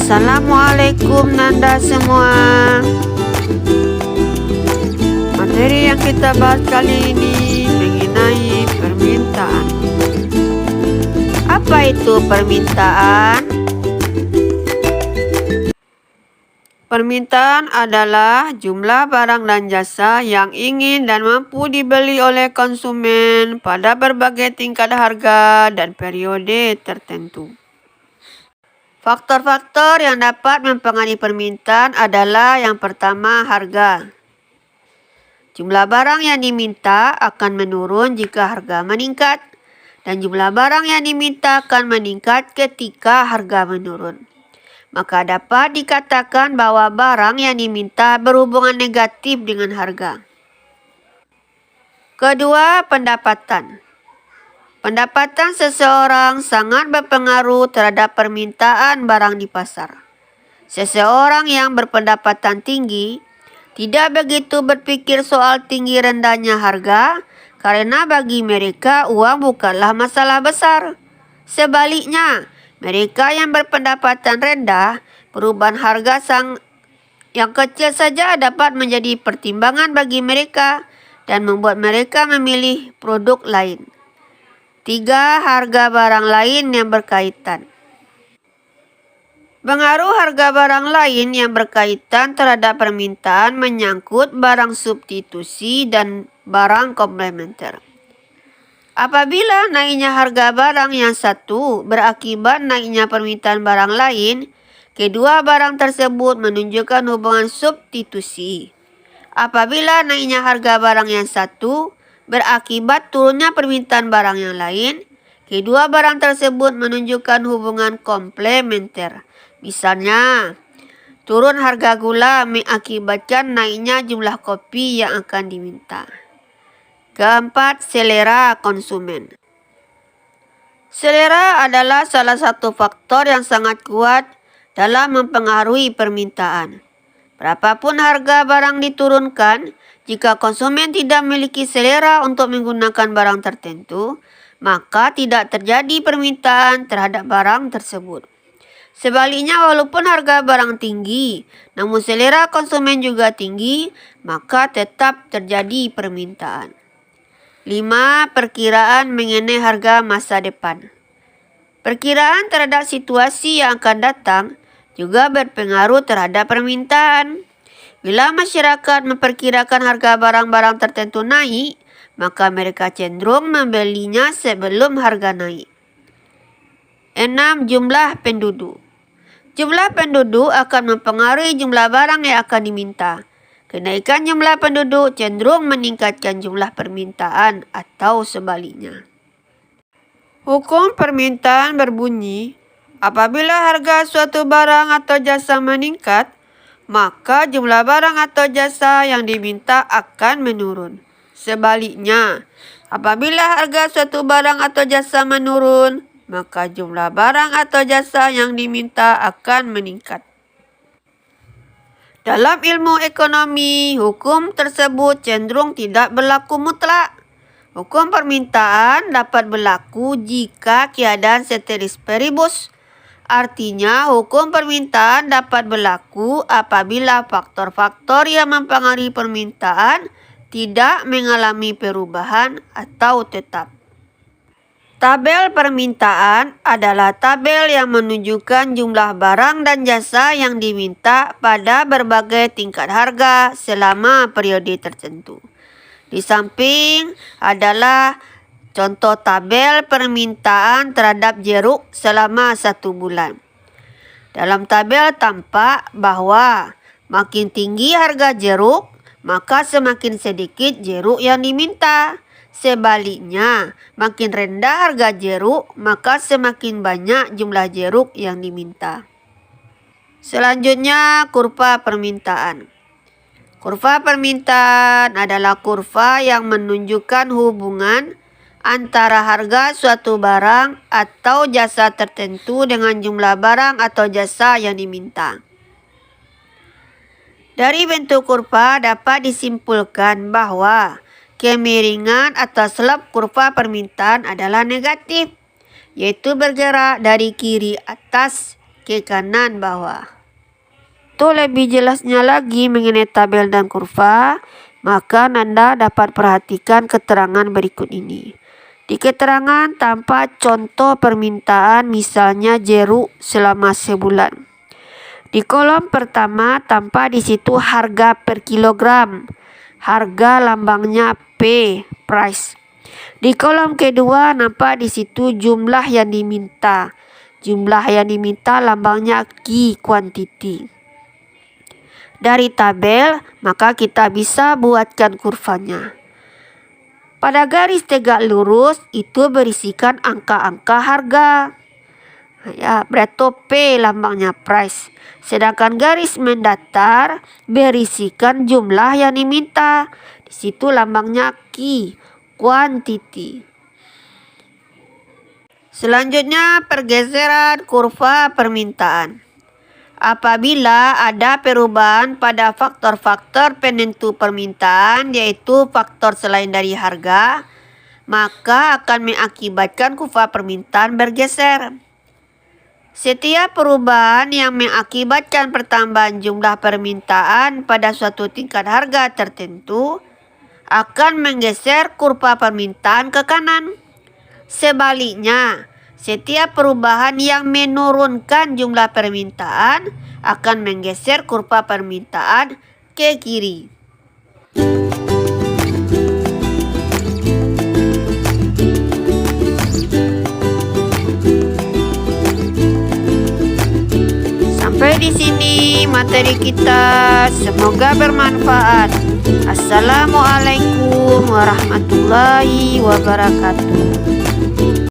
Assalamualaikum Nanda semua. Materi yang kita bahas kali ini mengenai permintaan. Apa itu permintaan? Permintaan adalah jumlah barang dan jasa yang ingin dan mampu dibeli oleh konsumen pada berbagai tingkat harga dan periode tertentu. Faktor-faktor yang dapat mempengaruhi permintaan adalah yang pertama, harga. Jumlah barang yang diminta akan menurun jika harga meningkat, dan jumlah barang yang diminta akan meningkat ketika harga menurun. Maka dapat dikatakan bahwa barang yang diminta berhubungan negatif dengan harga. Kedua, pendapatan. Pendapatan seseorang sangat berpengaruh terhadap permintaan barang di pasar. Seseorang yang berpendapatan tinggi tidak begitu berpikir soal tinggi rendahnya harga, karena bagi mereka uang bukanlah masalah besar. Sebaliknya, mereka yang berpendapatan rendah, perubahan harga yang kecil saja dapat menjadi pertimbangan bagi mereka dan membuat mereka memilih produk lain. 3. Harga barang lain yang berkaitan. Pengaruh harga barang lain yang berkaitan terhadap permintaan menyangkut barang substitusi dan barang komplementer. Apabila naiknya harga barang yang satu berakibat naiknya permintaan barang lain, kedua barang tersebut menunjukkan hubungan substitusi. Apabila naiknya harga barang yang satu berakibat turunnya permintaan barang yang lain, kedua barang tersebut menunjukkan hubungan komplementer. Misalnya, turun harga gula mengakibatkan naiknya jumlah kopi yang akan diminta. Keempat, selera konsumen. Selera adalah salah satu faktor yang sangat kuat dalam mempengaruhi permintaan. Berapapun harga barang diturunkan, jika konsumen tidak memiliki selera untuk menggunakan barang tertentu, maka tidak terjadi permintaan terhadap barang tersebut. Sebaliknya, walaupun harga barang tinggi, namun selera konsumen juga tinggi, maka tetap terjadi permintaan. 5. Perkiraan mengenai harga masa depan. Perkiraan terhadap situasi yang akan datang juga berpengaruh terhadap permintaan. Bila masyarakat memperkirakan harga barang-barang tertentu naik, maka mereka cenderung membelinya sebelum harga naik. 6. Jumlah penduduk. Jumlah penduduk akan mempengaruhi jumlah barang yang akan diminta. Kenaikan jumlah penduduk cenderung meningkatkan jumlah permintaan atau sebaliknya. Hukum permintaan berbunyi, apabila harga suatu barang atau jasa meningkat, maka jumlah barang atau jasa yang diminta akan menurun. Sebaliknya, apabila harga suatu barang atau jasa menurun, maka jumlah barang atau jasa yang diminta akan meningkat. Dalam ilmu ekonomi, hukum tersebut cenderung tidak berlaku mutlak. Hukum permintaan dapat berlaku jika keadaan ceteris paribus. Artinya, hukum permintaan dapat berlaku apabila faktor-faktor yang mempengaruhi permintaan tidak mengalami perubahan atau tetap. Tabel permintaan adalah tabel yang menunjukkan jumlah barang dan jasa yang diminta pada berbagai tingkat harga selama periode tertentu. Di samping adalah contoh tabel permintaan terhadap jeruk selama 1 bulan. Dalam tabel tampak bahwa makin tinggi harga jeruk, maka semakin sedikit jeruk yang diminta. Sebaliknya, makin rendah harga jeruk, maka semakin banyak jumlah jeruk yang diminta. Selanjutnya, kurva permintaan. Kurva permintaan adalah kurva yang menunjukkan hubungan antara harga suatu barang atau jasa tertentu dengan jumlah barang atau jasa yang diminta. Dari bentuk kurva dapat disimpulkan bahwa kemiringan atau slope kurva permintaan adalah negatif, yaitu bergerak dari kiri atas ke kanan bawah. Untuk lebih jelasnya lagi mengenai tabel dan kurva, maka Anda dapat perhatikan keterangan berikut ini. Di keterangan tampak contoh permintaan, misalnya jeruk selama sebulan. Di kolom pertama tampak di situ harga per kilogram, harga lambangnya P, price. Di kolom kedua nampak di situ jumlah yang diminta. Jumlah yang diminta lambangnya Q, quantity. Dari tabel, maka kita bisa buatkan kurvanya. Pada garis tegak lurus itu berisikan angka-angka harga. Ya, berarti P lambangnya price. Sedangkan garis mendatar berisikan jumlah yang diminta. Di situ lambangnya Q, quantity. Selanjutnya pergeseran kurva permintaan. Apabila ada perubahan pada faktor-faktor penentu permintaan, yaitu faktor selain dari harga, maka akan mengakibatkan kurva permintaan bergeser. Setiap perubahan yang mengakibatkan pertambahan jumlah permintaan pada suatu tingkat harga tertentu akan menggeser kurva permintaan ke kanan. Sebaliknya, setiap perubahan yang menurunkan jumlah permintaan akan menggeser kurva permintaan ke kiri. Sampai di sini materi kita, semoga bermanfaat. Assalamualaikum warahmatullahi wabarakatuh.